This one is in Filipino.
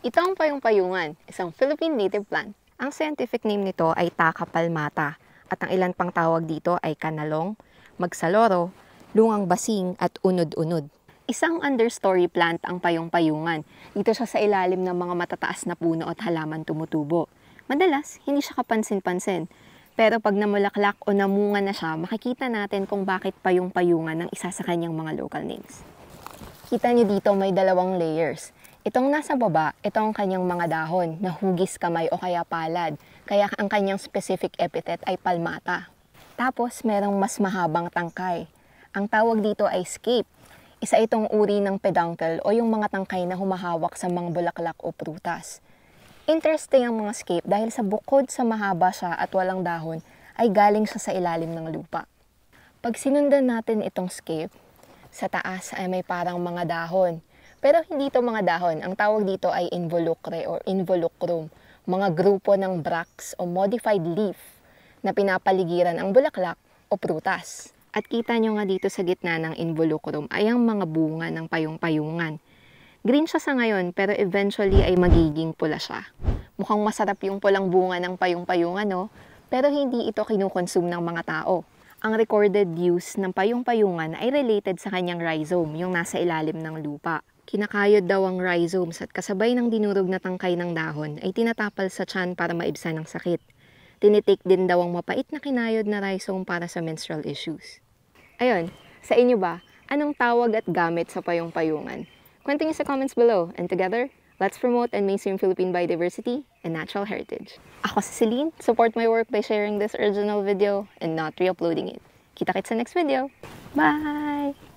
Ito ang payong-payungan, isang Philippine native plant. Ang scientific name nito ay Thaca palmata at ang ilan pang tawag dito ay kanalong, magsaloro, lungang basing at unod-unod. Isang understory plant ang payong-payungan. Dito siya sa ilalim ng mga matataas na puno at halaman tumutubo. Madalas, hindi siya kapansin-pansin. Pero pag namulaklak o namunga na siya, makikita natin kung bakit payong-payungan ng isa sa kanyang mga local names. Kita niyo dito may dalawang layers. Itong nasa baba, ito ang kanyang mga dahon na hugis kamay o kaya palad. Kaya ang kanyang specific epithet ay palmata. Tapos merong mas mahabang tangkay. Ang tawag dito ay scape. Isa itong uri ng peduncle o yung mga tangkay na humahawak sa mga bulaklak o prutas. Interesting ang mga scape dahil sa bukod sa mahaba siya at walang dahon, ay galing siya sa ilalim ng lupa. Pag sinundan natin itong scape, sa taas ay may parang mga dahon. Pero hindi ito mga dahon. Ang tawag dito ay involucre or involucrum, mga grupo ng bracts o modified leaf na pinapaligiran ang bulaklak o prutas. At kita nyo nga dito sa gitna ng involucrum ay ang mga bunga ng payong-payungan. Green siya sa ngayon pero eventually ay magiging pula siya. Mukhang masarap yung pulang bunga ng payong-payungan, no? Pero hindi ito kinukonsume ng mga tao. Ang recorded use ng payong-payungan ay related sa kanyang rhizome, yung nasa ilalim ng lupa. Kinakayod daw ang rhizomes at kasabay ng dinurog na tangkay ng dahon ay tinatapal sa tiyan para maibsan ng sakit. Tinitake din daw ang mapait na kinayod na rhizome para sa menstrual issues. Ayun, sa inyo ba, anong tawag at gamit sa payong-payungan? Kwento niyo sa comments below, and together, let's promote and mainstream Philippine biodiversity and natural heritage. Ako si Celine, support my work by sharing this original video and not re-uploading it. Kita-kits sa next video. Bye!